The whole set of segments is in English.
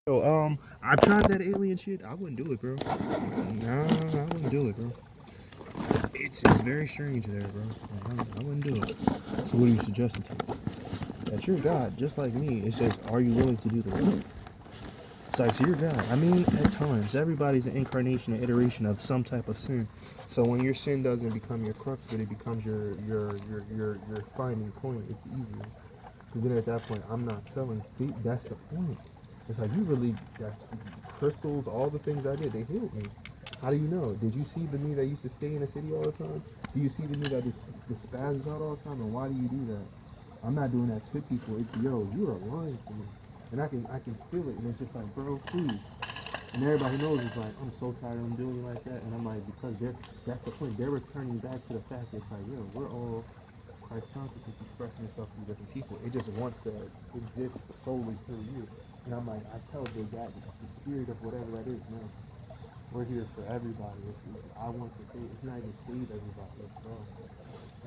Yo, I tried that alien shit. I wouldn't do it, bro. Nah, I wouldn't do it, bro. It's very strange there, bro. I wouldn't do it. So what are you suggesting to me? That you're God, just like me. It's just, are you willing to do the work? It's like, so you're God. I mean, at times, everybody's an incarnation, an iteration of some type of sin. So when your sin doesn't become your crux, but it becomes your finding point, it's easier. Because then at that point, I'm not selling. See, that's the point. It's like you really, that's crystals, all the things I did, they healed me. How do you know? Did you see the me that used to stay in the city all the time? Do you see the me that just spazzes out all the time? And why do you do that? I'm not doing that to people. It's yo, you are lying to me, and I can feel it, and it's just like, bro, please. And everybody knows it's like I'm so tired of them doing it like that, and I'm like because they're that's the point. They're returning back to the fact that it's like yo, we're all Christ consciousness expressing itself through different people. It just wants to exist solely through you. And I'm like, I tell Big Daddy, the spirit of whatever that is, man, we're here for everybody. I want to save, it's not even save everybody, it's bro.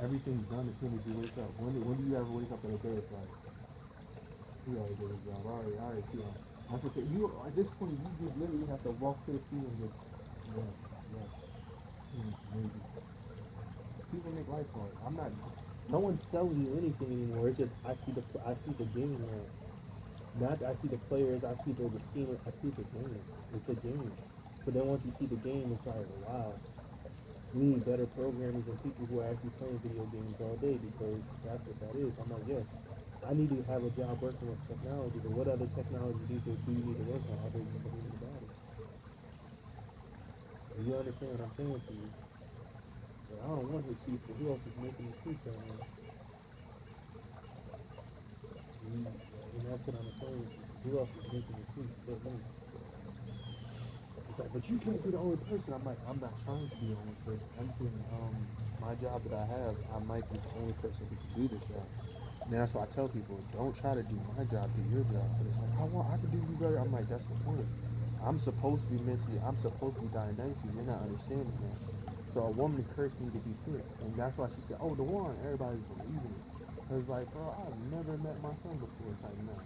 Everything's done as soon as you wake up. When do you ever wake up in a day? It's like, he already did his job. I already see him. That's what I say. You, at this point, you just literally have to walk to the sea and just, yeah, yes, maybe. People make life hard. I'm not. No one's selling you anything anymore. It's just I see the game now. Not I see the players. I see the scheme. I see the game. It's a game. So then once you see the game, it's like wow. We need better programmers and people who are actually playing video games all day because that's what that is. I'm like yes. I need to have a job working with technology, but what other technology do you need to work on other than the human body? You understand what I'm saying to you? But I don't want his sheep, but who else is making the sheep right now? And that's what I'm saying. Who else is making the suits but me? It's like, but you can't be the only person. I'm like, I'm not trying to be the only person. I'm saying, my job that I have, I might be the only person who can do this job. And that's why I tell people, don't try to do my job, do your job. But it's like, I can do you better. I'm like, that's the point. I'm supposed to be mentally, I'm supposed to be dynamically. You're not understanding that. So a woman cursed me to be sick. And that's why she said, oh, the one. Everybody's believing it. Cause like, bro, I've never met my son before. Type now.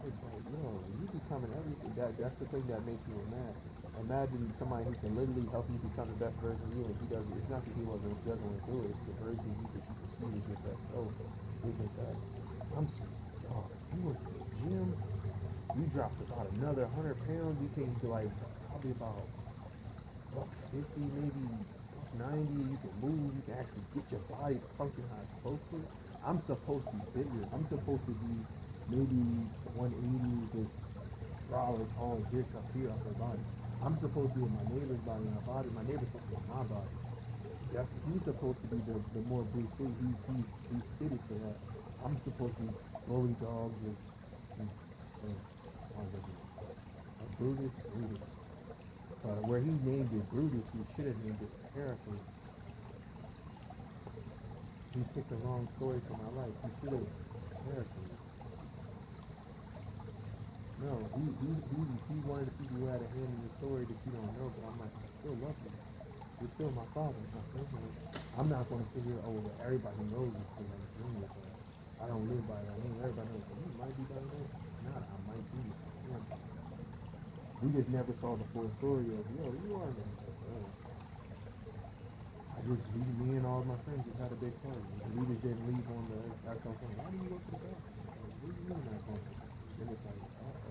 It's like, yo, you becoming everything. That's the thing that makes me mad. Imagine somebody who can literally help you become the best version of you, and he doesn't. It's not that doesn't want to do it. It's the version of you that you perceive as your best self. Isn't that? I'm saying, dog, you went to the gym. You dropped about another 100 pounds. You came to like probably about buck 50, maybe buck 90. You can move. You can actually get your body to function how it's supposed to. I'm supposed to be bigger. I'm supposed to be maybe 180, just brolic, all this up here up her body. I'm supposed to be in my neighbor's body, and my body. My neighbor's supposed to be in my body. That's he's supposed to be the more Bruce Lee. He's fitted for that. I'm supposed to be bully dog, just Brutus, Brutus. Where he named it Brutus, he should have named it Heracles. He picked the wrong story for my life. He should have Heracles. No, he's one of the people who had a hand in the story that you don't know, but I'm like, I still love you. You're still my father. I'm not going to sit here, oh, well, everybody knows this because I'm doing it, but I don't live by that name. Everybody knows that you might be by that name. Not, I might be. Yeah. We just never saw the full story of, yo, you are that. Me and all my friends just had a big party. And we just didn't leave on the, that's what I'm saying. Why do you go to the bathroom? Like, what do you mean not going? Then it's like, uh-oh.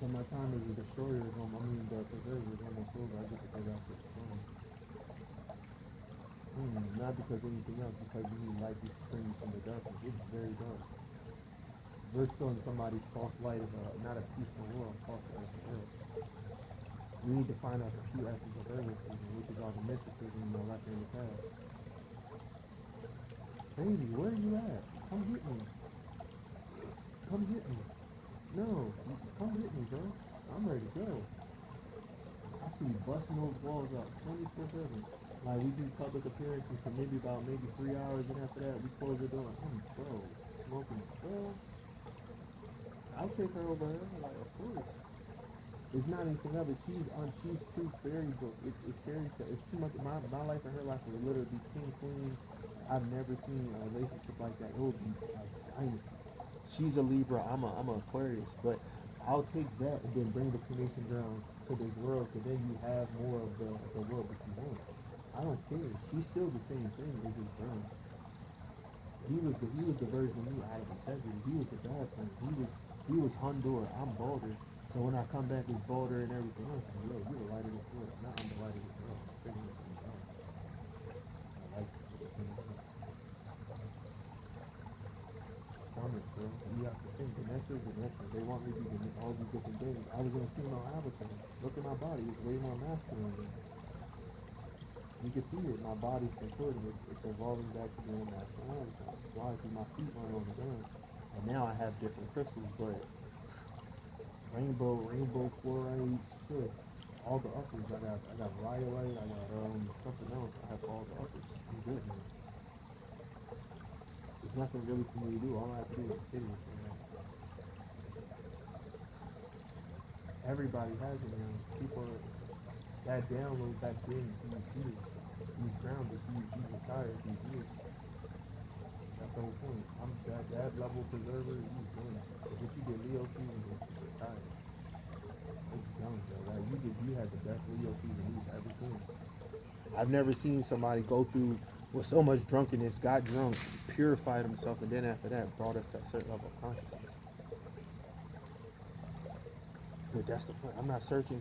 So my time as a destroyer is almost, I mean, the preserver is almost over. I get to go back to the throne. Not because anything else, because we need light to spring from the darkness. It's very dark. We're still in somebody's false light of not a peaceful world, false light of the earth. We need to find out the true essence of earthism, which is all the mysticism and the left in the past. Baby, where are you at? Come get me. Come get me. No, come get me, bro. I'm ready to go. I see busting those walls up 24/7. Like we do public appearances for maybe 3 hours, and after that we close the door. Bro, smoking. Bro, I'll take her over her. Like, of course. It's not anything of it. She's too fairy book. It's fairy tale. It's too much. My life and her life will literally be king, queen. I've never seen a relationship like that. It would be like dynasty. She's a Libra, I'm a Aquarius, but I'll take that and then bring the cremation grounds to this world, so then you have more of the world that you want. I don't care. She's still the same thing. It's just brown. He was the version of me out of integrity. He was the bad thing. He was Honduras. I'm Balder. So when I come back as Balder and everything else, I'm like, yo, you're the light of this world. Not I'm the light of this world. I'm figuring it out. I like it. Stomach, bro. You have to think. Ganesha. They want me to do all these different things. I was in a female avatar. Look at my body. It's way more masculine than you can see it. My body's contorting. It's evolving back to being masculine. Why? Because my feet weren't on the ground. And now I have different crystals, but rainbow chloride, shit. All the uppers. I got rhyolite. I got something else. I have all the uppers. I'm good, man. There's nothing really for me to do. All I have to do is sit in it. Everybody has it now. People are, that download back then, he's grounded, he's retired, he's here. That's the whole point. I'm that level preserver, he's done. If you get Leo season, it's retired. It's done, bro. Like, you had the best Leo season you've ever seen. I've never seen somebody go through with so much drunkenness, got drunk, purified himself, and then after that brought us to a certain level of consciousness. But that's the point. I'm not searching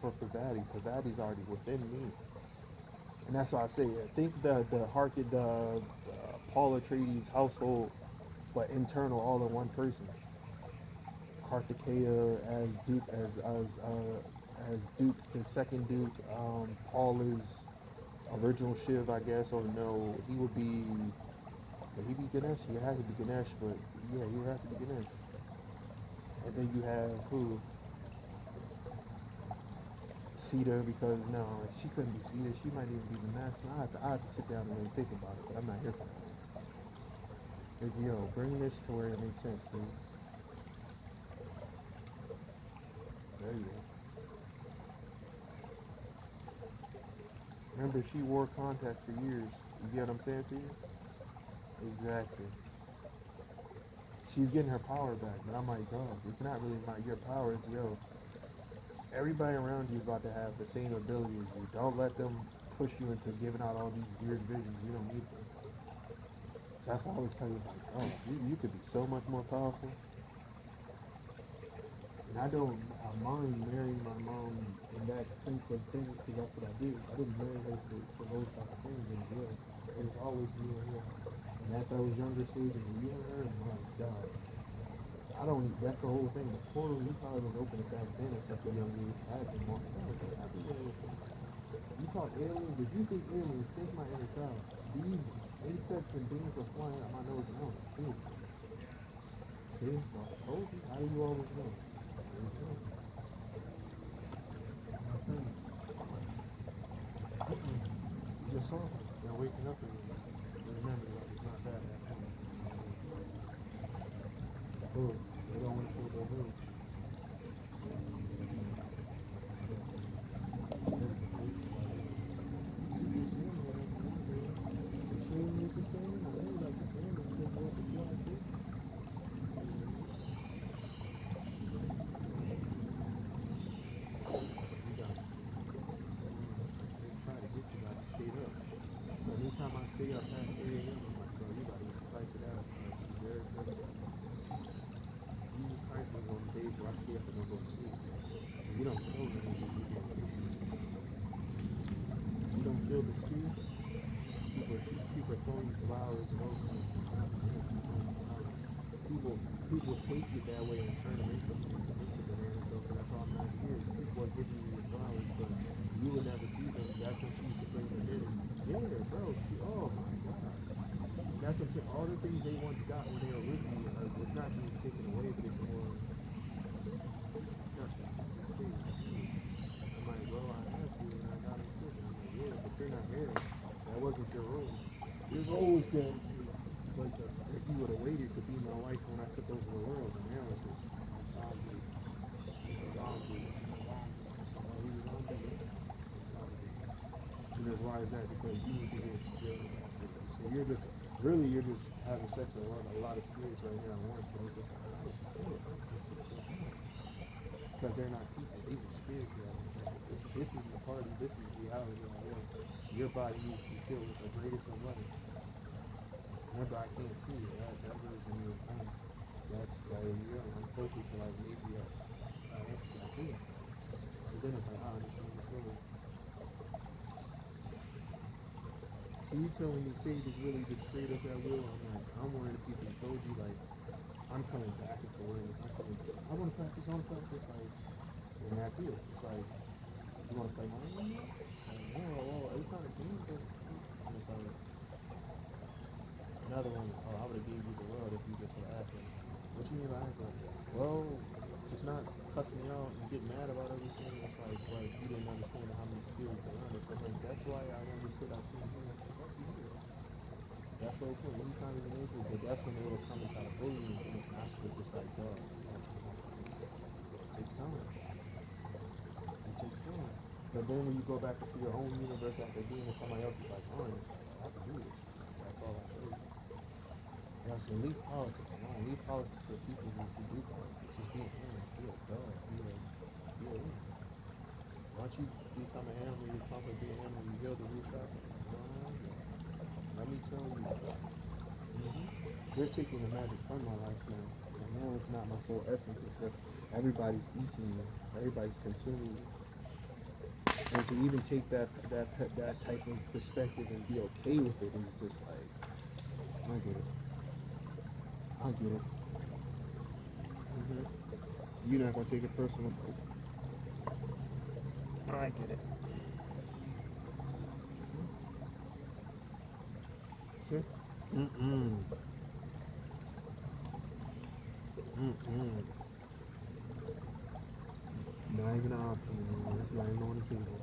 for Pavati. Pavati's already within me. And that's why I say, I think the Paul Atreides household, but internal, all in one person. Kartikeya as Duke, as Duke, the second Duke. Paul is original Shiv, I guess, or no, he would be. Would he be Ganesh? He has to be Ganesh, but yeah, he would have to be Ganesh. And then you have who? Sita, because no, she couldn't be Sita. She might even be the master. I have to sit down and really think about it, but I'm not here for that. It's, yo, bring this to where it makes sense, please. There you go. Remember, she wore contacts for years. You get what I'm saying to you? Exactly. She's getting her power back, but I'm like, oh, it's not really your power. It's yo. Everybody around you is about to have the same ability as you. Don't let them push you into giving out all these weird visions. You don't need them. So that's why I always tell you, like, oh, you could be so much more powerful. And I don't mind marrying my mom in that sense of things, because that's what I did. I didn't marry her for those type of things as well. It was always me and her. And at those younger stages, when you and her, my God. I don't, that's the whole thing. The portal, you probably was open back then at such a young age. I had been walking down with that. You talk aliens, if you think aliens, think my inner child. These insects and things are flying out my nose and mouth. See? I told you. How do you always know? You just saw them. They're waking up again. Remember, like, it's not bad. Oh, they don't want to pull their hood. Anytime I stay up past 3 a.m., I'm like, bro, you gotta fight it out. Jesus Christ is on the days where I stay up and don't go to sleep. You don't feel anything. You don't feel the spirit. People are throwing you flowers and all kinds of stuff. People take it that way and turn them into banana stuff, and that's all I'm not here. People are giving you your flowers, but you would never see them. That's when she used to bring them in. Yeah, bro. Oh my God. That's what I'm saying. All the things they once got when they were with me, it's not being taken away, but it's more nothing. I'm like, well, I have to, and I got him sick. And I'm like, yeah, but you're not here. That wasn't your role. Your role was to, if you would have waited to be my wife when I took over the world, and now it's just zombie. Zombie. And that's why is that? Because you need to get, so you're just Really, you're just having sex with a lot of spirits right here at once, and it's just like, oh, it's spirit. Because they're not people; these are spirits you're having sex with. This is the party. This is reality. Like, yo, your body needs to be filled with the greatest of love. Remember, I can't see it. That version of your phone. That is real. I'm closer to like maybe that's it. So then it's like I understand the feeling. So you telling me Sage is really just creative at will? I'm like, I'm one of the people who told you like I'm coming back into awareness. I want to practice. I want to practice. Like, and that's it. It's like you want to play my game now? Like, no, well, it's not a game, but and it's like another one. Oh, I would have gave you the world if you just would have asked me. What you mean by acting? Well, just not cussing me out and get mad about everything. It's like you didn't understand how many spirits around us. I'm like, that's why I understood I couldn't do it. That's okay. Anytime you're able, but that's when they will come and try to bully you and things. And I should have just like, dog. It takes time. It takes time. But then when you go back into your own universe after being in somebody else's like own, it's like I can do this. That's all I say. Yes, and leave politics alone. Leave politics for people who do politics. Just be an animal. Be a dog. Be a animal. Once you become an animal, you accomplish being an animal, you heal the root chakra. Let me tell you. They're taking the magic from my life now. And now it's not my soul essence. It's just everybody's eating you. Everybody's consuming you. And to even take that type of perspective and be okay with it is just like, I get it. I get it. You're not gonna take it personal. I get it. See? Mm-mm. Mm-mm. Not even an option anymore. That's not even on the table.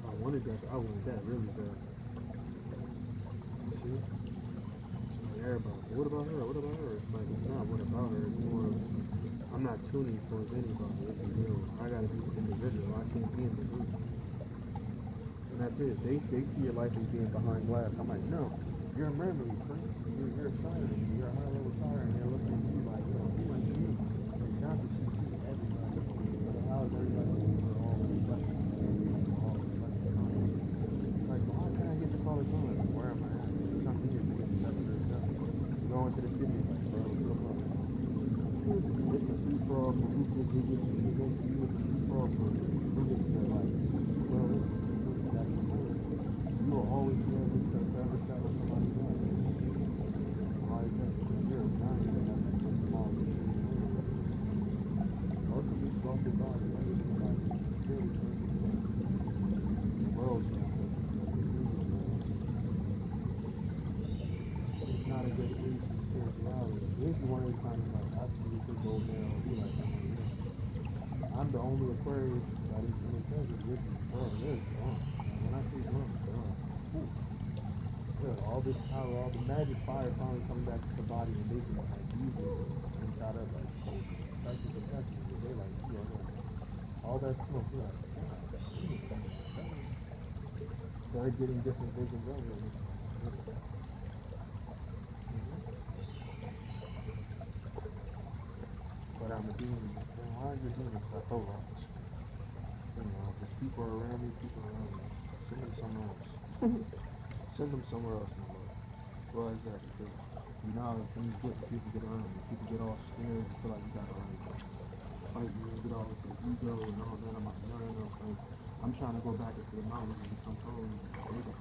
I wanted that. I wanted that really bad. You see? It's like everybody. What about her? What about her? It's like it's not what about her. It's more of I'm not tuning towards anybody. It's a deal. I gotta be individual. I can't be in the group. And that's it. They see your life as being behind glass. I'm like, no, you're a mermaid, Prince. You're a siren. You're a high level siren. They're looking at you like, yo, who are you? It's not that you see everybody. So how is everybody we're all reflecting? We're all reflecting. Like, so how can I get this all the time? Where am I at? Come here, nigga. You go into the city, it's like, bro, look up. It's a free for all for who gets it. It's a free for all for who gets their life. Well, that's the point. You will always be able to forever settle somebody's life. Why is that? Because you're a giant that has to small things. Also, you lost your body. Everything has really the world's not it's not a good age for spirituality. This is one of the times like I see it could go there and be like, I'm the only Aquarius that is in the desert. This is bro, this is drunk. When I say drunk, drunk. Yeah, all this power, all the magic fire finally coming back to the body and they can like use it and try to like psychic attack you. They like, all that smoke, you're like, they're getting different visions of it. But I'm a demon. Man, why are you a demon? Because I throw rocks. Just people are around me, people are around me. Send them somewhere else. Send them somewhere else, my lord. Why is that? Because you know how things get when people get around you. People get all scared and feel like you got to fight you and get all into the ego and all that. I'm like, no. Like, I'm trying to go back into the mountains and control and make it.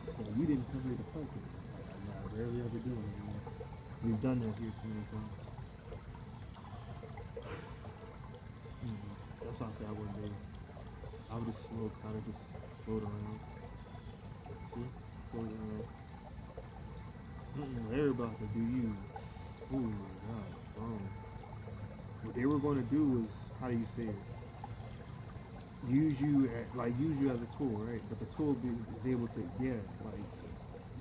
So you didn't come here to fight me. I rarely ever do. We've done that here too many times. That's why I say I wouldn't do it. I would just kind of just float around. See? Float around. Everybody to do you. Oh my god. What they were going to do was, how do you say it? Use you as a tool, right? But the tool is able to,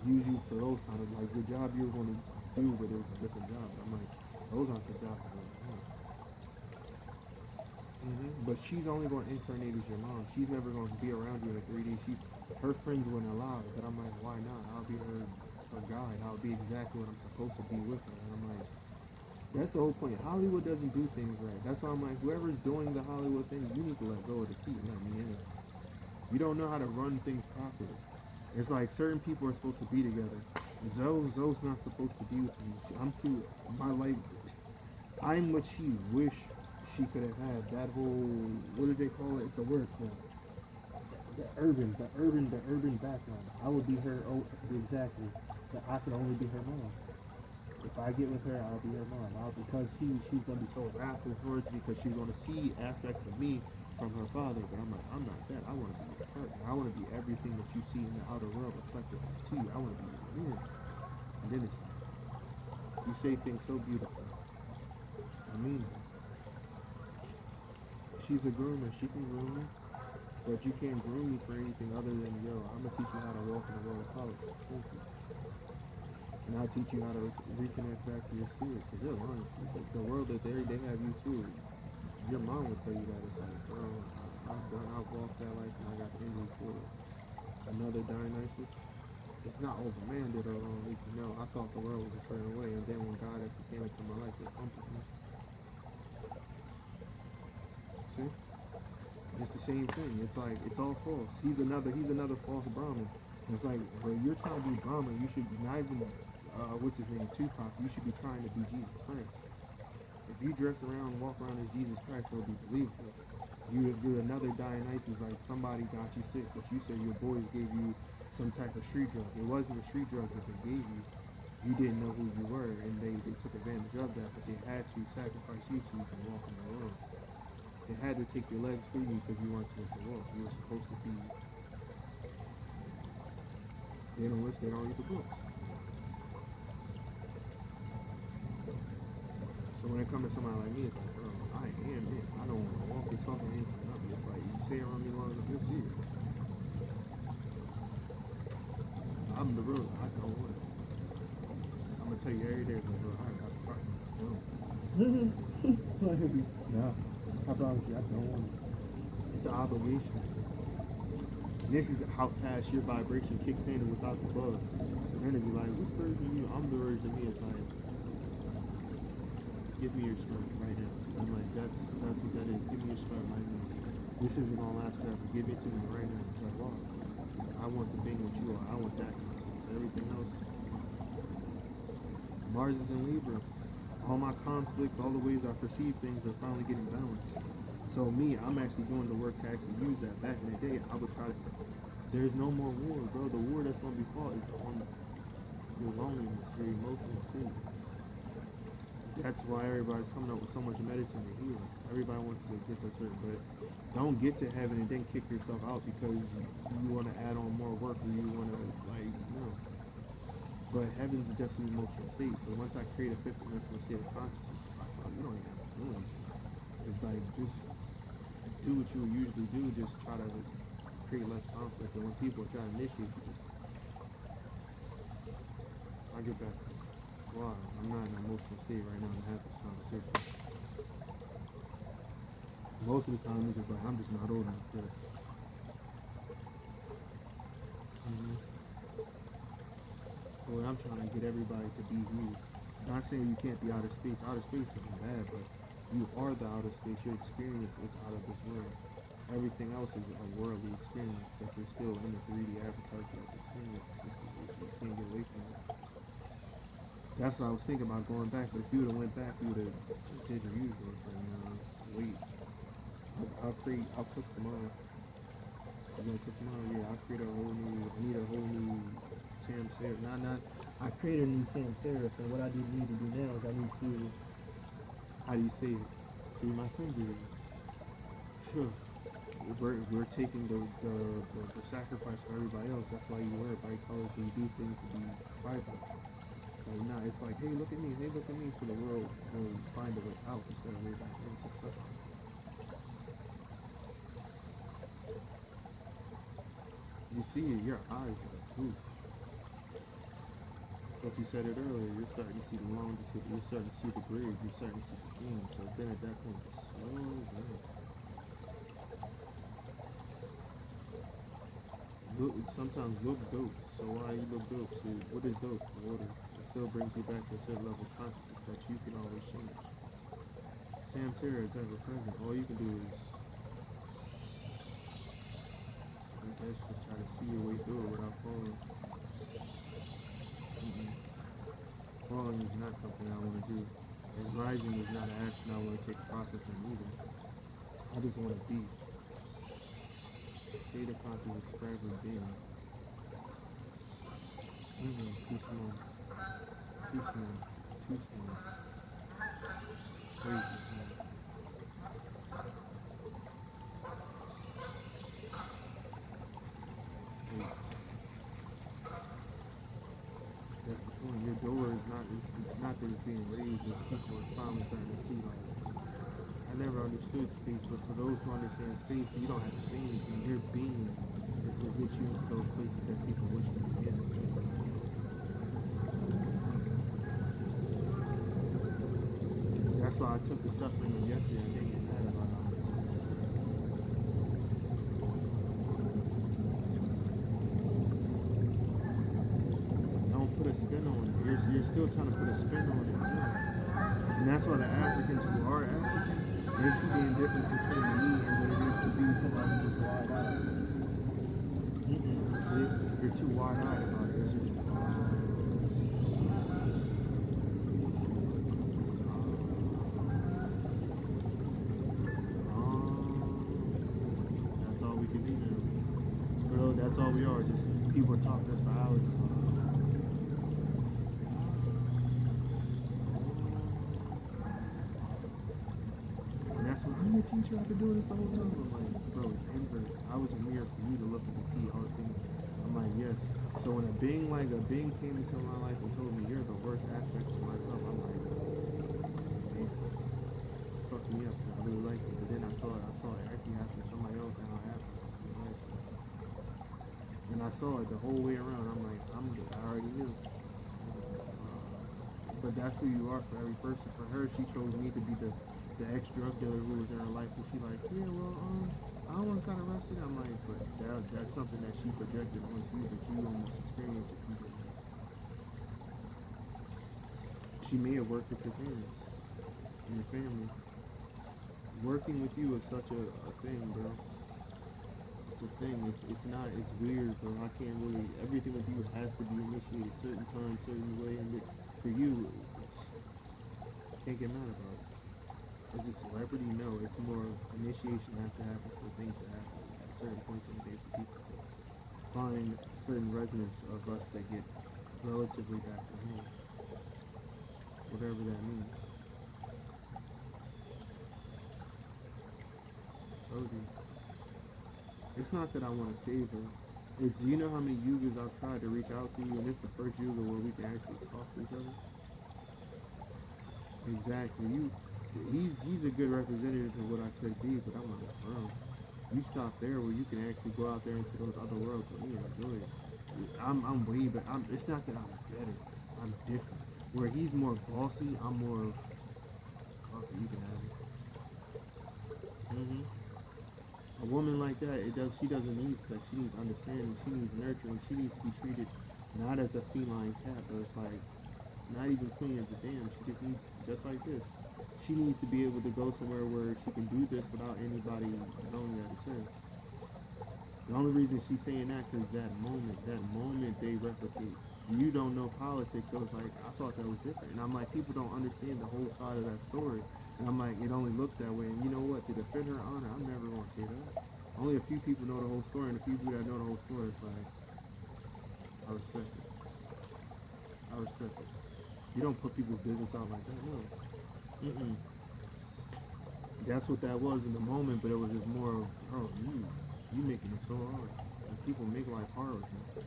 use you for those kind of, like, the job you're going to do, but it's a different job. I'm like, those aren't the jobs I'm going to do. But she's only going to incarnate as your mom. She's never going to be around you in a 3D. Her friends wouldn't allow it, but I'm like, why not? I'll be her guide. I'll be exactly what I'm supposed to be with her. And I'm like, that's the whole point. Hollywood doesn't do things right. That's why I'm like, whoever's doing the Hollywood thing, you need to let go of the seat and let me in it. You don't know how to run things properly. It's like certain people are supposed to be together. Zoe's not supposed to be with me. I'm too, my life, I'm what she wish she could have had. That whole, what do they call it? It's a word for it. The urban background. I would be her, oh, exactly. But I could only be her mom. If I get with her, I'll be her mom. Because she's gonna be so wrathful for us because she's gonna see aspects of me from her father. But I'm like, I'm not that. I want to be her. I want to be everything that you see in the outer world reflected to you. I want to be you. And then it's like, you say things so beautiful. I mean, she's a groomer. She can groom me. But you can't groom me for anything other than, yo, I'm going to teach you how to walk in the world of politics. Simple. And I'll teach you how to reconnect back to your spirit. Because you're lying. The world that they have you too. Your mom would tell you that. It's like, bro, I've walked that life and I got the injury for it. Another Dionysus. It's not over. Man did all wrong. Need to know. I thought the world was a certain way. And then when God actually came into my life, it comforted me. See? It's the same thing. It's like it's all false. He's another false Brahmin. It's like when you're trying to be Brahmin, you should be not even what's his name, Tupac. You should be trying to be Jesus Christ. If you dress around and walk around as Jesus Christ, it'll be believable. You're another Dionysus, like somebody got you sick, but you said your boys gave you some type of street drug. It wasn't a street drug that they gave you. You didn't know who you were, and they took advantage of that, but they had to sacrifice you so you can walk in the world. They had to take your legs from you because you weren't supposed to walk. You were supposed to be. They don't listen. They don't read the books. So when it comes to somebody like me, it's like, bro, I am it. I don't want to walk or talk or anything. It's like you stay around me long enough, you'll see it. I'm the real. I don't want it. I'm gonna tell you every day, it's like, bro, I got the problem. No. No. I promise you, I don't want it. It's an obligation. And this is how fast your vibration kicks in without the bugs. So then it'd be like, which version of you? I'm the version of me. It's like, give me your sperm right now. I'm like, that's what that is. Give me your sperm right now. This isn't gonna last forever. Give it to me right now. It's like, wow. I want the thing that you are. I want that conscience. Everything else. Mars is in Libra. All my conflicts, all the ways I perceive things are finally getting balanced. So me, I'm actually doing the work to actually use that. Back in the day, I would try to. There's no more war, bro. The war that's gonna be fought is on your loneliness, your emotional state. That's why everybody's coming up with so much medicine to heal. Everybody wants to get to a certain, but don't get to heaven and then kick yourself out because you want to add on more work or you want to, like, you know. But heaven's just an emotional state. So once I create a fifth dimensional state of consciousness, it's like, oh, you don't even have to do anything. It's like, just do what you usually do, just try to create less conflict. And when people try to initiate you, just, I'll get back to it. Why? I'm not in an emotional state right now to have this conversation. Most of the time, it's just like, I'm just not old enough for it. Well, I'm trying to get everybody to be you. Not saying you can't be outer space. Outer space isn't bad, but you are the outer space. Your experience is out of this world. Everything else is a worldly experience that you're still in the 3D avatar type experience. You can't get away from it. That's what I was thinking about going back, but if you would have went back, you would have just did your usual. So, wait. I'll cook tomorrow. I'm gonna cook tomorrow. Yeah, I create I need a whole new Sam Sarah. I created a new Sam Sarah. So what I need to do now is I need to, how do you say it? See, my friends is, sure. We're taking the sacrifice for everybody else. That's why you wear bright colors and you do things to be private. So now it's like, hey, look at me, so the world will find a way out instead of way back into stuff. You see it, your eyes are like, ooh. But you said it earlier, you're starting to see the longitude, you're starting to see the bridge, you're starting to see the game. So then at that point, just slow down. sometimes look dope. So why you look dope? See, what is dope? Water. It still brings you back to a certain level of consciousness that you can always change. Sam Terra is ever present. All you can do is, I guess, just try to see your way through it without falling. Mm-mm. Falling is not something I want to do. And rising is not an action I want to take a process in either. I just want to be. State of consciousness forever being. Too small. Too small. Too small. Crazy small. Crazy. That's the point. Your door is not, it's not that it's being raised, it's people are finally starting to see, like, I never understood space, but for those who understand space, you don't have to say anything. Your being is what gets you into those places that people wish to be in. That's why I took the suffering of yesterday. I didn't get mad about it. Don't put a spin on it. You're still trying to put a spin on it. No. And that's why the Africans who are African, they see the indifference between me and what it is to be somebody just wide-eyed. See, you're too wide-eyed about it. It's just, that's all we can do now. For real, that's all we are. Just people are talking to us for hours. And that's what I'm your teacher. I've been doing this the whole time. I'm like, bro, it's inverse. I was a mirror for you to look and see all the things. I'm like, yes. So when a being came into my life and told me you're the worst aspects of myself, I'm like, man, fucked me up. I really liked it. But then I saw it actually happen to somebody else and how it happened. And I saw it the whole way around. I'm like, I already knew. But that's who you are for every person. For her, she chose me to be the ex-drug dealer who was in her life. And she like, yeah, well, I don't want to got arrested. I'm like, but that's something that she projected onto you that you almost experienced it completely. She may have worked with your parents and your family. Working with you is such a thing, bro. It's a thing. It's not. It's weird, bro. I can't really. Everything with you has to be initiated certain time, certain way, and for you, can't get mad about it. As a celebrity, no. It's more initiation has to happen for things to happen at certain points in the day for people to find certain resonance of us that get relatively back to home, whatever that means. Told you. It's not that I want to save her. It's, you know how many yugas I've tried to reach out to you, and it's the first yuga where we can actually talk to each other. Exactly. He's a good representative of what I could be, but I'm like, bro, you stop there where you can actually go out there into those other worlds with me and enjoy it. I'm way better. It's not that I'm better. I'm different. Where he's more bossy, I'm more of, fuck it, you can have it. A woman like that, she doesn't need sex. She needs understanding. She needs nurturing. She needs to be treated not as a feline cat, but it's like not even clean as a damn. She just needs, just like this. She needs to be able to go somewhere where she can do this without anybody knowing that it's her. The only reason she's saying that because that moment they replicate. You don't know politics, so it's like, I thought that was different. And I'm like, people don't understand the whole side of that story. And I'm like, it only looks that way. And you know what? To defend her honor, I'm never going to say that. Only a few people know the whole story, and the people that know the whole story, it's like, I respect it. I respect it. You don't put people's business out like that, no. Mm-mm. That's what that was in the moment, but it was just more, bro, you making it so hard. And people make life hard with me.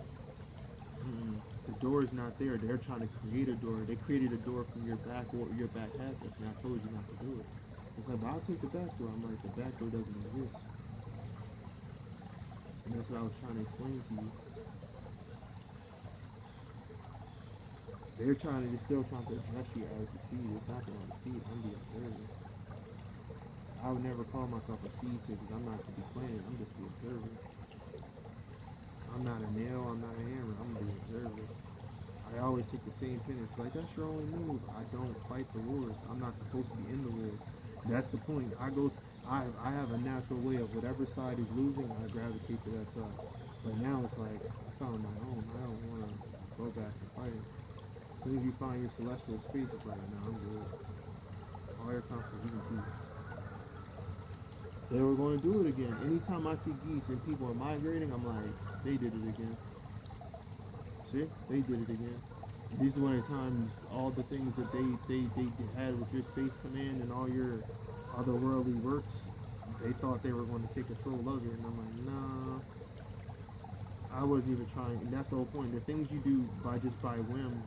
The door is not there. They're trying to create a door. They created a door from your back or your back half, and I told you not to do it. It's like, but I'll take the back door. I'm like, the back door doesn't exist. And that's what I was trying to explain to you. They're still trying to address you as the seed. It's not that I'm the seed, I'm the observer. I would never call myself a seed because I'm not to be planted. I'm just the observer. I'm not a nail, I'm not a hammer, I'm the observer. I always take the same pin. It's like, that's your only move. I don't fight the wars. I'm not supposed to be in the wars. That's the point. I have a natural way of whatever side is losing, I gravitate to that side. But now it's like, I found my own. I don't want to go back and fight it. As soon as you find your celestial space, it's like, no, I'm good. All your conflict, you can keep. They were going to do it again. Anytime I see geese and people are migrating, I'm like, they did it again. See, they did it again. These were the times, all the things that they had with your space command and all your otherworldly works, they thought they were going to take control of it, and I'm like, nah. I wasn't even trying, and that's the whole point. The things you do by whim,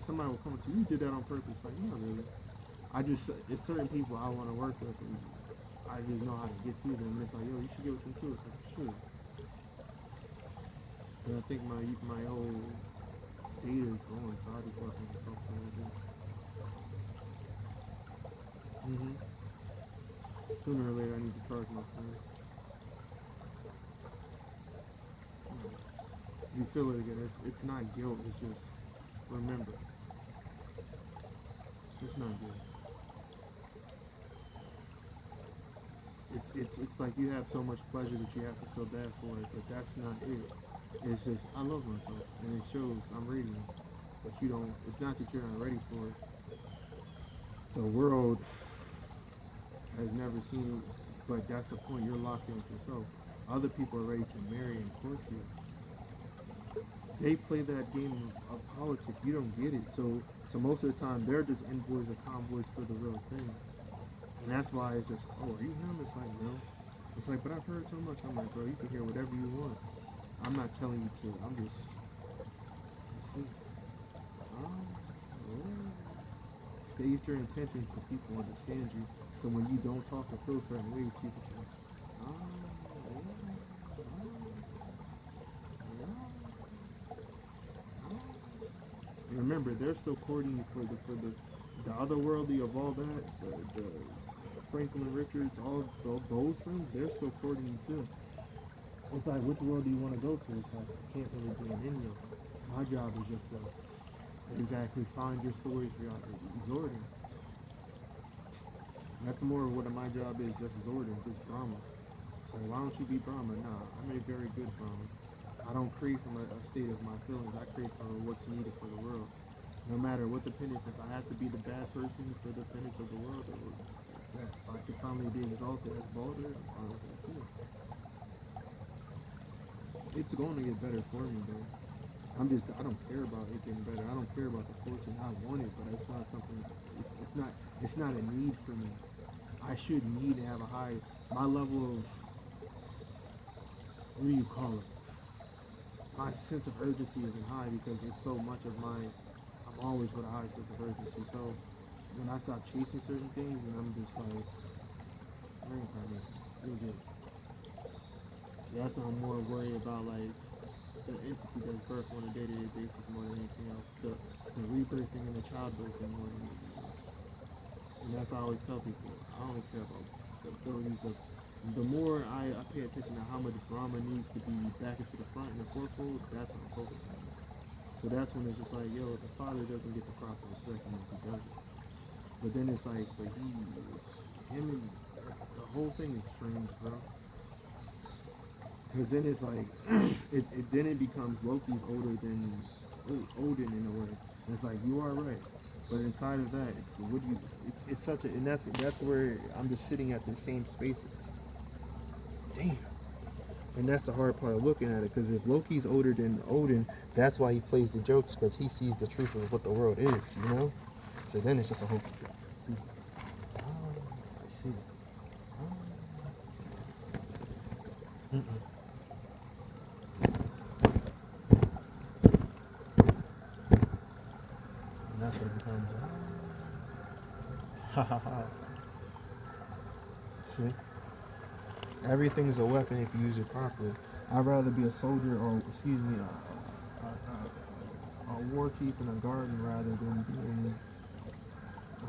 somebody will come to you, you did that on purpose. Like, no, really. It's certain people I want to work with, and I just know how to get to them. And it's like, yo, you should get with them too. It's like, sure. And I think my whole data is going, so I just work on myself for a little bit. Sooner or later, I need to charge my phone. You feel it again. It's not guilt. It's just remember. It's not guilt. It's like you have so much pleasure that you have to feel bad for it, but that's not it. It's just, I love myself, and it shows. I'm radiant, but you don't. It's not that you're not ready for it. The world has never seen it, but that's the point. You're locked in with yourself. Other people are ready to marry and court you. They play that game of politics. You don't get it. So most of the time, they're just envoys or convoys for the real thing. And that's why it's just, oh, are you him? It's like, no. It's like, but I've heard so much. I'm like, bro, you can hear whatever you want. I'm not telling you to. I'm just, let's see. State your intentions so people understand you. So when you don't talk or feel certain ways, people can, remember, they're still courting you for the otherworldly of all that, the Franklin Richards, all those friends, they're still courting you too. It's like, which world do you want to go to? It's like, I can't really be in any of them. My job is just to exactly find your stories for y'all exhorting. That's more of what my job is, just exhorting, just Brahma. So why don't you be Brahma? Nah, I'm a very good Brahma. I don't create from a state of my feelings. I create from what's needed for the world. No matter what the penance, if I have to be the bad person for the penance of the world, if I can finally be exalted as Balder, I'm fine with that too. It's going to get better for me, though. I don't care about it getting better. I don't care about the fortune. I want it, but it's not something, it's not a need for me. I should need to have my level of, what do you call it? My sense of urgency isn't high because it's so much of I'm always with a high sense of urgency. So when I stop chasing certain things and I'm just like, reincarnation, you'll get it. That's why I'm more worried about, like, the entity that's birth on a day-to-day basis more than anything else. The rebirthing and the childbirthing more than anything else. And that's why I always tell people, I don't care about the abilities of, the more I pay attention to how much Brahma needs to be back into the front and the forefold, that's what I'm focusing on. So that's when it's just like, yo, the father doesn't get the proper respect and he doesn't. But then it's like, but him and the whole thing is strange, bro. Because then it's like, then it becomes Loki's older than Odin in a way. And it's like, you are right. But inside of that, it's such a, and that's where I'm just sitting at the same spaces. Damn. And that's the hard part of looking at it, because if Loki's older than Odin, that's why he plays the jokes, because he sees the truth of what the world is, you know? So then it's just a whole picture. I see. And that's what it becomes. Ha ha ha. See? Everything is a weapon if you use it properly. I'd rather be a soldier, or excuse me, a war chief in a garden rather than being,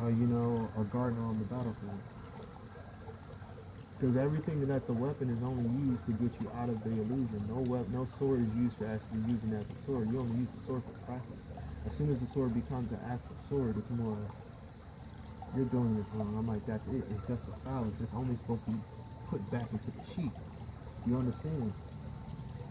a gardener on the battlefield. Because everything that's a weapon is only used to get you out of the illusion. No sword is used for actually using it as a sword. You only use the sword for practice. As soon as the sword becomes an actual sword, it's more, you're doing it wrong. I'm like, that's it. It's just a phallus. It's only supposed to be put back into the sheath. You understand?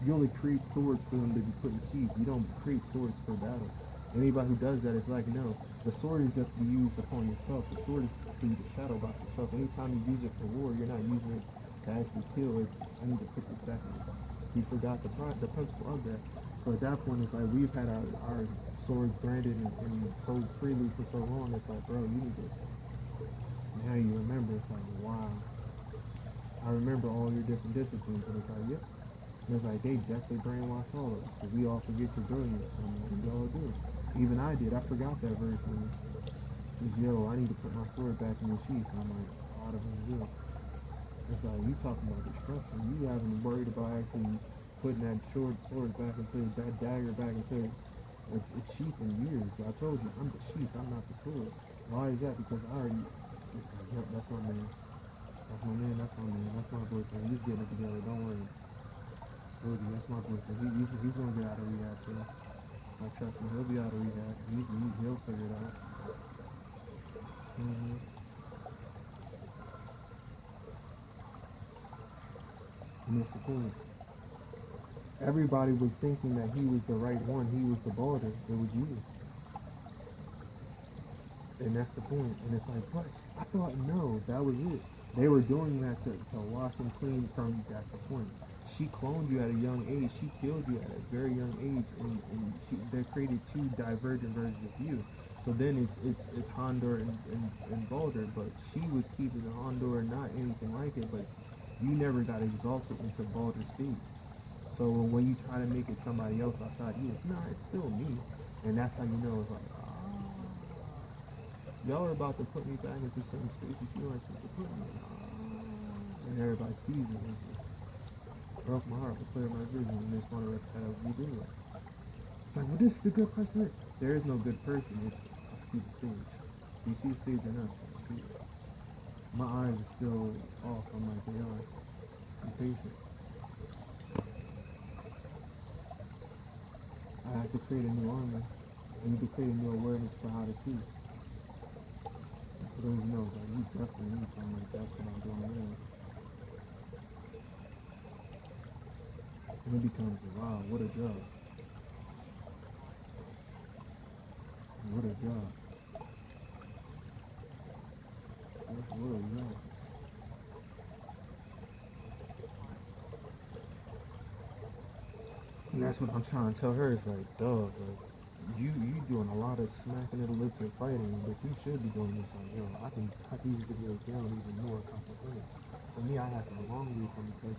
You only create swords for them to be put in sheath. You don't create swords for battle. Anybody who does that is like, no, the sword is just to be used upon yourself. The sword is for you to shadow box yourself. Anytime you use it for war, you're not using it to actually kill. It's, I need to put this back in this. We forgot the principle of that. So at that point, it's like we've had our swords branded and so freely for so long. It's like, bro, you need to, now you remember. It's like, wow. I remember all your different disciplines. And it's like, yep. And it's like, they definitely brainwash all of us because we all forget your brilliance. I'm like, we all do. Even I did. I forgot that very clearly. Because, yo, I need to put my sword back in the sheath. And I'm like, oh, I don't want to do it. It's like, you talking about destruction. You haven't worried about actually putting that short sword back into, that dagger back into its sheath in years. I told you, I'm the sheath, I'm not the sword. Why is that? Because I already, it's like, yep, that's my man. That's my man, that's my man, that's my boyfriend. He's getting it together, don't worry. Told you, that's my boyfriend. He's gonna get out of rehab too. Like, trust me, he'll be out of rehab. He'll figure it out. Mm-hmm. And that's the point. Everybody was thinking that he was the right one. He was the balder. It was you. And that's the point. And it's like, but I thought, no, that was it. They were doing that to wash him clean from, that's the point. She cloned you at a young age. She killed you at a very young age. And they created two divergent versions of you. So then it's Hondor and Balder. But she was keeping the Hondor, not anything like it. But you never got exalted into Balder's state. So when you try to make it somebody else outside you, it's, nah, it's still me. And that's how you know it's like, y'all are about to put me back into certain spaces you aren't supposed to put me in. And everybody sees it. It's just broke my heart, but clear my vision, and just want to reptile you do it. It's like, well, this is the good person. There is no good person. It's, I see the stage. Do you see the stage or not? So I see it. My eyes are still off. I'm like, they are. Be patient. I have to create a new armor. I need to create a new awareness for how to see. For those who know, like, you definitely need something like that when I'm doing now. And it becomes, wow, what a job. What a job. What a job. And that's what I'm trying to tell her. It's like, dog, like, you doing a lot of smacking of the lips and fighting, but you should be doing this. Like, yo, I can cut these videos down even more a couple minutes. For me, I have to elongate them because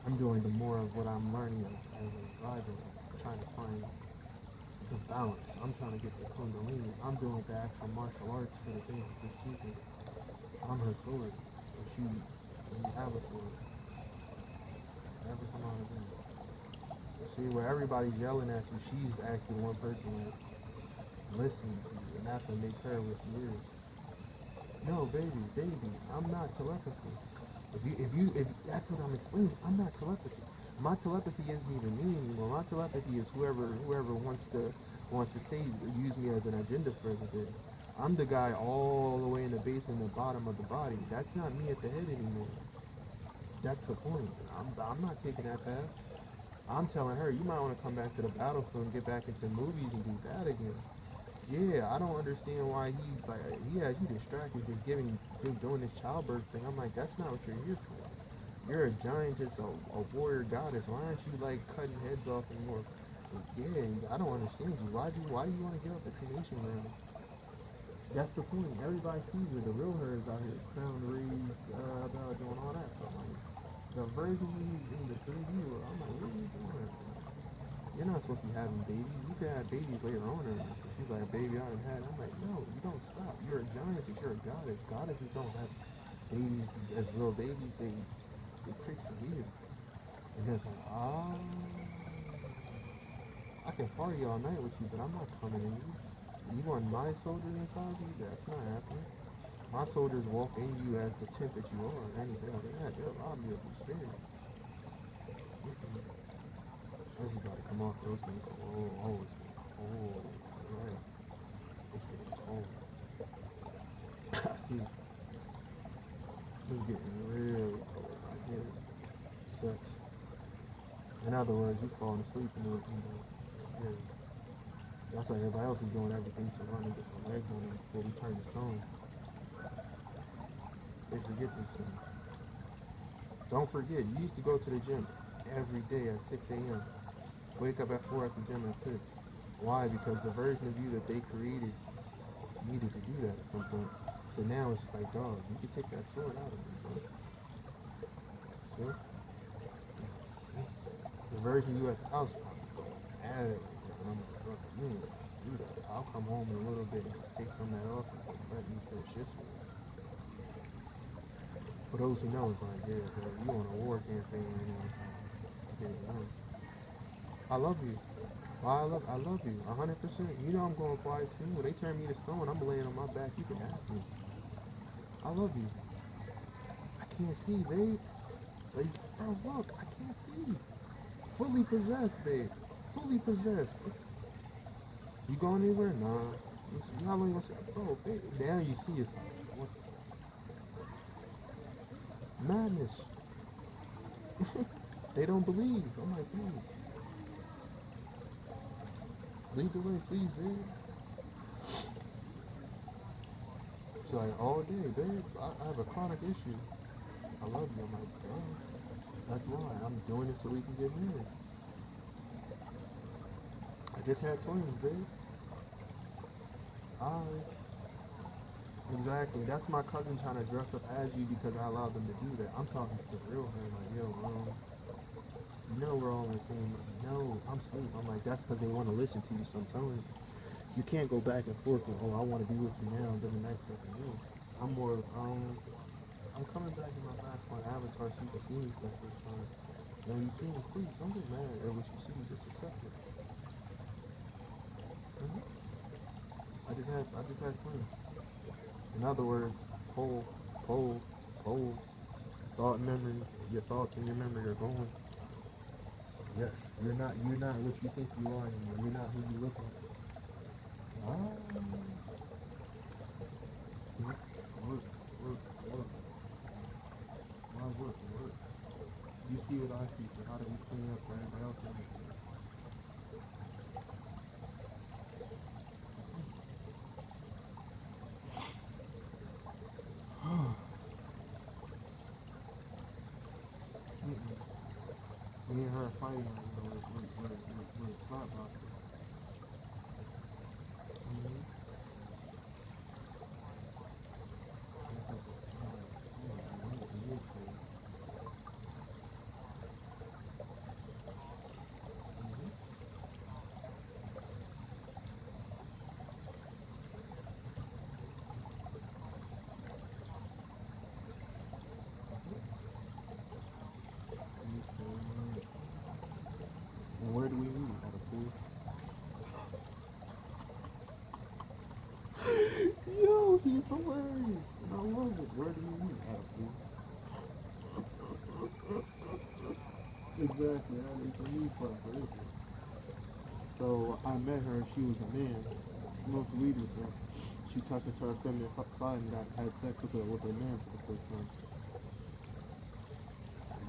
I'm doing the more of what I'm learning as a driver, trying to find the balance. I'm trying to get the kundalini. I'm doing the actual martial arts for the things that she's teaching. I'm her sword. So when you have a sword, never come out of it. See, where everybody's yelling at you, she's actually one person that's listening to you, and that's what makes her what she is. No, baby, I'm not telepathy. If that's what I'm explaining, I'm not telepathy. My telepathy isn't even me anymore. My telepathy is whoever wants to say use me as an agenda for everything. I'm the guy all the way in the basement, the bottom of the body. That's not me at the head anymore. That's the point. I'm not taking that path. I'm telling her, you might want to come back to the battlefield and get back into movies and do that again. Yeah, I don't understand why he's like, he has you distracted just doing this childbirth thing. I'm like, that's not what you're here for. You're a giant, just a warrior goddess. Why aren't you like cutting heads off anymore? Yeah, I don't understand you. Why do you want to give up the cremation grounds? That's the point. Everybody sees her. The real her is out here crown raised, about doing all that. So I'm like, the version in the 3D world, I'm like, what are you doing? You're not supposed to be having babies. You can have babies later on. And she's like, baby, I done had. I'm like, no, you don't stop. You're a giant. You're a goddess. Goddesses don't have babies as real babies. They create for you. And then it's like, I can party all night with you, but I'm not coming in you. You want my soldier inside you? That's not happening. My soldiers walk in you as the tent that you are, or anything like that. They'll rob you of experience. This is about to come off, though. It's gonna go, it's gonna go cold. Right. It's getting cold. I see. It's getting really cold. I get it. Sucks. In other words, you falling asleep in the yeah. That's like everybody else is doing everything to run and get their legs on them before we turn the stone. They forget these things. Don't forget, you used to go to the gym every day at 6 a.m. Wake up at 4 at the gym at 6. Why? Because the version of you that they created needed to do that at some point. So now it's just like, dog, you can take that sword out of me, bro. See? The version of you at the house probably going at it. And I'm like, bro, you ain't gonna do that. I'll come home in a little bit and just take some of that off and let me finish this one. For those who know, it's like, yeah, bro, you on a war campaign and it's like, okay, I love you. Well, I love you, 100%. You know I'm going quiet for you. When they turn me to stone, I'm laying on my back. You can ask me. I love you. I can't see, babe. Like, bro, look, I can't see. Fully possessed, babe. Fully possessed. You going anywhere? Nah. How long you gonna say, bro, babe? Now you see it's like, what? Madness. They don't believe. I'm like, babe. Lead the way, please, babe. She's like, all day, babe. I have a chronic issue. I love you. I'm like, oh, that's why. I'm doing it so we can get married. I just had twins, babe. Alright. Exactly. That's my cousin trying to dress up as you because I allowed them to do that. I'm talking to the real her, like, yo, you know we're all in the same. No, I'm asleep. I'm like, that's because they want to listen to you sometimes. You can't go back and forth with, oh, I want to be with you now, and then the next second, no. I'm more, I'm coming back in my masculine avatar so you can see me for the first time. When you see me, please don't get mad at what you see. Just accept it. I just had twins. In other words, pole, thought and memory. Your thoughts and your memory are going. Yes, you're not what you think you are anymore. You're not who you look like. Work. Why work? You see what I see, so how do we clean up for everybody else? Me and her are fighting right now with a slap box. And where do we meet? At a pool? Yo, he's hilarious. And I love it. Where do we meet? At a pool. Exactly. I need to meet for her, is it? So I met her. She was a man. Smoked weed with her. She touched into her feminine side and had sex with a man for the first time.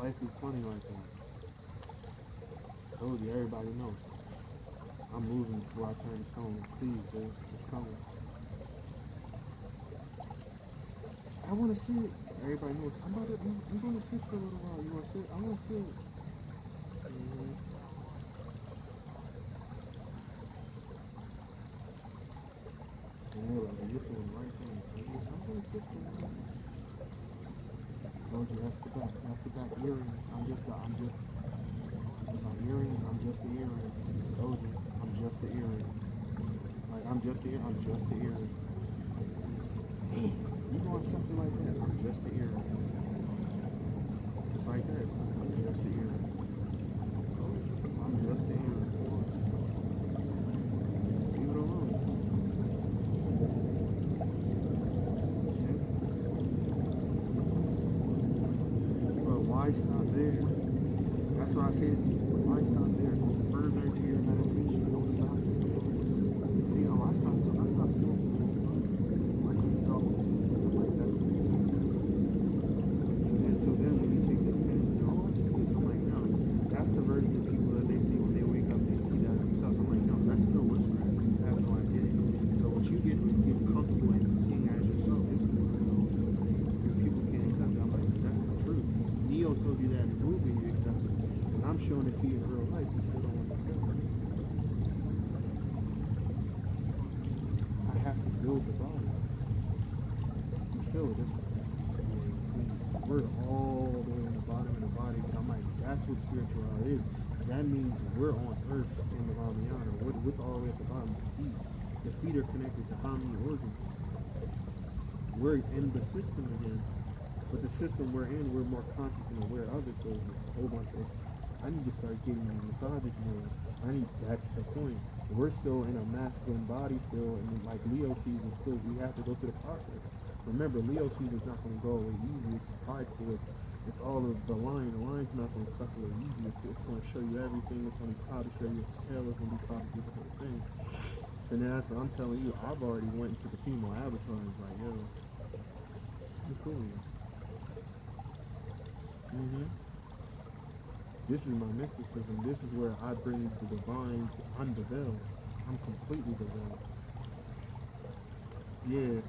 Life is funny like that. Told you, everybody knows. I'm moving before I turn stone. Please, babe, it's coming. I want to sit. Everybody knows. I'm going to sit for a little while. You want to sit? I want to sit. Yeah, like, you're saying the right thing. I'm going to sit for a little while. Told you, that's the back. That's the back earrings. It's like earrings. I'm just the earring. Told you, I'm just the earring. Like, I'm just the earring. Damn, you want something like that? I'm just the earring. It's like that. I'm just the earring. I'm just the earring. Leave it alone. See? why I say that. Why stop there? Go further into your meditation. Don't stop there. See, I stopped smoking. I couldn't go. Like that's so then when you take this minute to oh it's peace, I'm like no. That's the version of people that they see when they wake up. They see that themselves. I'm like no, that's still witchcraft. You have no idea. So what you get comfortable into seeing as yourself is your people can't accept it. I'm like that's the truth. Neo told you that in the movie, you accept it. When I'm showing it to you in real life, you still don't want to accept it. I have to build the body. You feel this? We're all the way in the bottom of the body, but I'm like, that's what spirituality is. So that means we're on earth in the Ramayana. What's all the way at the bottom? The feet. The feet are connected to how many organs? We're in the system again. But the system we're in, we're more conscious and aware of it, so it's just a whole bunch of I need to start getting massages more. That's the point. We're still in a masculine body still, and like Leo season still, we have to go through the process. Remember, Leo season is not going to go away easy. It's prideful. It's all of the line. The line's not going to cut away easy. It's going to show you everything. It's going to be proud to show you its tail. It's going to be proud to do the whole thing. So now that's what I'm telling you. I've already went into the female avatar and was like, yo, I'm cool. This is my mysticism. This is where I bring the divine to unveil. I'm completely divine. Yeah.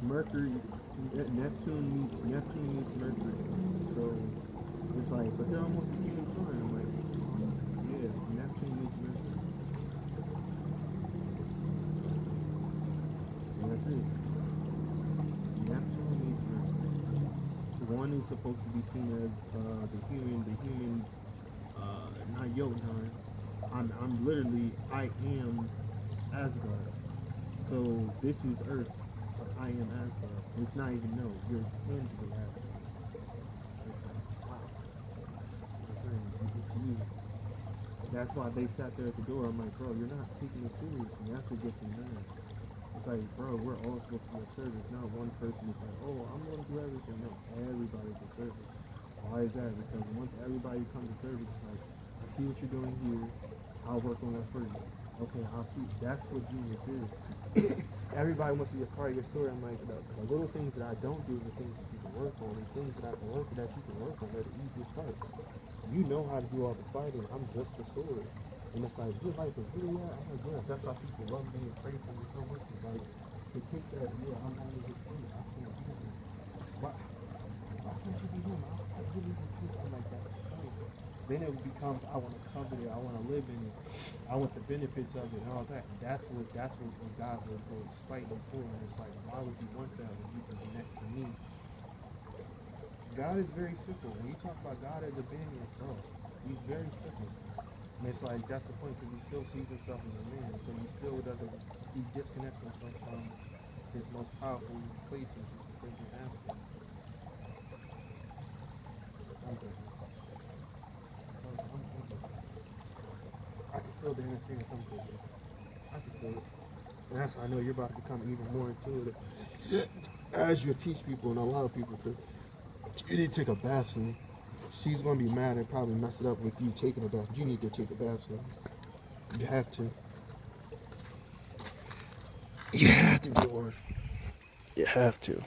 Mercury, Neptune meets Mercury. So it's like, but they're almost the same sign. I'm like, yeah, Neptune meets Mercury. And that's it. Neptune meets Mercury. One is supposed to be seen as the human, not Jotunheim. I'm literally, I am Asgard. So this is Earth. I am Asgard. It's not even no. You're tangible Asgard. It's like, wow. It's you. That's why they sat there at the door. I'm like, bro, you're not taking it seriously. That's what gets me mad. It's like, bro, we're all supposed to be of service. Not one person is like, oh, I'm going to do everything. No, everybody's of service. Why is that? Because once everybody comes to service, it's like, I see what you're doing here. I'll work on that for you. Okay, I'll see. That's what genius is. Everybody wants to be a part of your story. I'm like, the little things that I don't do are the things that you can work on. The things that I can work on that you can work on are the easiest parts. You know how to do all the fighting. I'm just the sword. And it's like, your life is really that. I'm like, yes, that's why people love me and pray for me so much. It's like, to take that, yeah, I'm only his friend. I can't do it. Why can't you be him? I really think I'm like that. Then it becomes, I want to cover it, I want to live in it, I want the benefits of it and all that. And that's what God will spite them for. And it's like, why would you want that when you can be next to me? God is very fickle. When you talk about God as a being, bro, he's very fickle. And it's like, that's the point, because he still sees himself as a man. So he disconnects himself from his most powerful places, which is thinking aspect. I can feel the interference come through. I can feel it. And that's how I know you're about to become even more intuitive. As you teach people and allow people to. You need to take a bath soon. She's going to be mad and probably mess it up with you taking a bath. You need to take a bath soon. You have to. You have to do one. You have to.